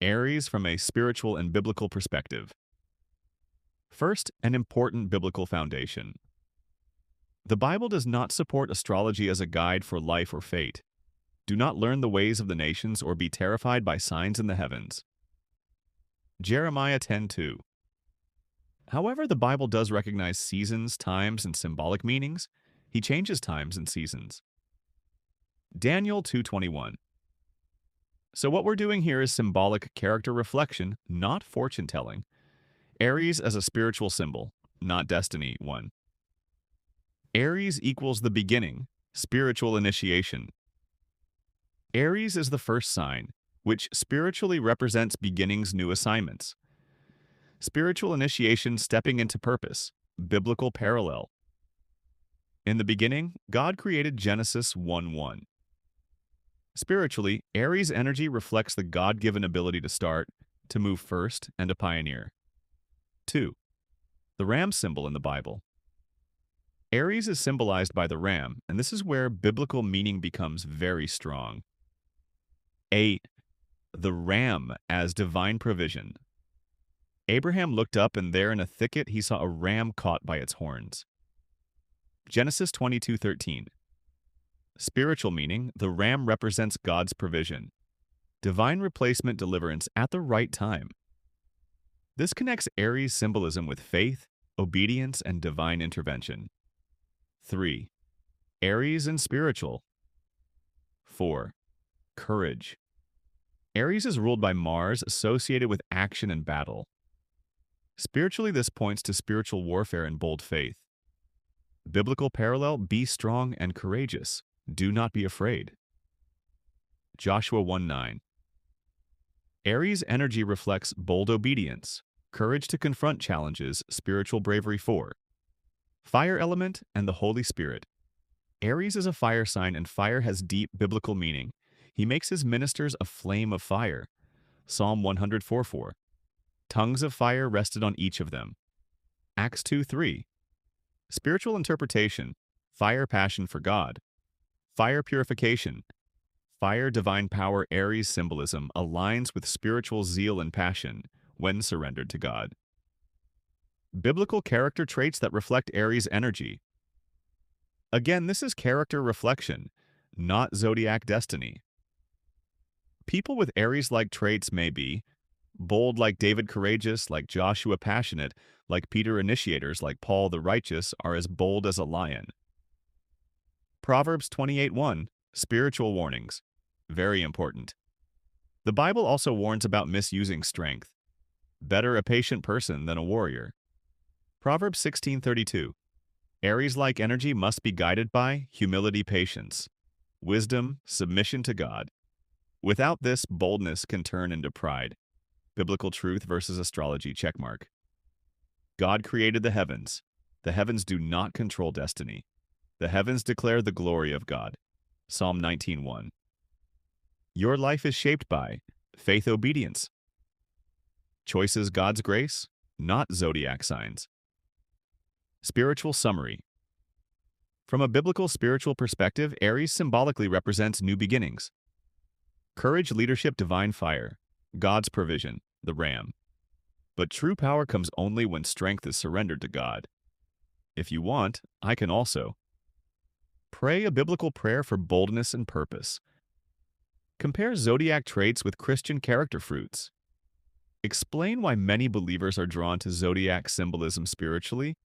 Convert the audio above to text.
Aries from a spiritual and biblical perspective. First, an important biblical foundation. The Bible does not support astrology as a guide for life or fate. Do not learn the ways of the nations or be terrified by signs in the heavens. Jeremiah 10:2. However, the Bible does recognize seasons, times, and symbolic meanings. He changes times and seasons. Daniel 2:21. So what we're doing here is symbolic character reflection, not fortune telling. Aries as a spiritual symbol, not destiny. 1. Aries equals the beginning, spiritual initiation. Aries is the first sign, which spiritually represents beginning's new assignments. Spiritual initiation stepping into purpose, biblical parallel. In the beginning, God created Genesis 1:1. Spiritually, Aries energy reflects the God-given ability to start, to move first, and to pioneer. 2. The ram symbol in the Bible. Aries is symbolized by the ram, and this is where biblical meaning becomes very strong. 8. The ram as divine provision. Abraham looked up, and there in a thicket he saw a ram caught by its horns. Genesis 22:13. Spiritual meaning, the ram represents God's provision. Divine replacement deliverance at the right time. This connects Aries symbolism with faith, obedience, and divine intervention. 3. Aries and spiritual. 4. Courage. Aries is ruled by Mars, associated with action and battle. Spiritually, this points to spiritual warfare and bold faith. Biblical parallel, be strong and courageous. Do not be afraid. Joshua 1:9. Aries energy reflects bold obedience, courage to confront challenges, spiritual bravery. 4. Fire element and the Holy Spirit. Aries is a fire sign, and fire has deep biblical meaning. He makes his ministers a flame of fire. Psalm 104:4. Tongues of fire rested on each of them. Acts 2:3. Spiritual interpretation, fire passion for God. Fire purification. Fire divine power Aries symbolism aligns with spiritual zeal and passion when surrendered to God. Biblical character traits that reflect Aries energy. Again, this is character reflection, not zodiac destiny. People with Aries-like traits may be bold like David, courageous like Joshua, passionate like Peter, initiators like Paul the righteous are as bold as a lion. Proverbs 28:1, spiritual warnings. Very important. The Bible also warns about misusing strength. Better a patient person than a warrior. Proverbs 16:32. Aries-like energy must be guided by humility, patience, wisdom, submission to God. Without this, boldness can turn into pride. Biblical truth versus astrology checkmark. God created the heavens. The heavens do not control destiny. The heavens declare the glory of God. Psalm 19:1. Your life is shaped by faith, obedience. Choices God's grace, not zodiac signs. Spiritual summary. From a biblical spiritual perspective, Aries symbolically represents new beginnings. Courage, leadership, divine fire. God's provision, the ram. But true power comes only when strength is surrendered to God. If you want, I can also. Pray a biblical prayer for boldness and purpose. Compare zodiac traits with Christian character fruits. Explain why many believers are drawn to zodiac symbolism spiritually.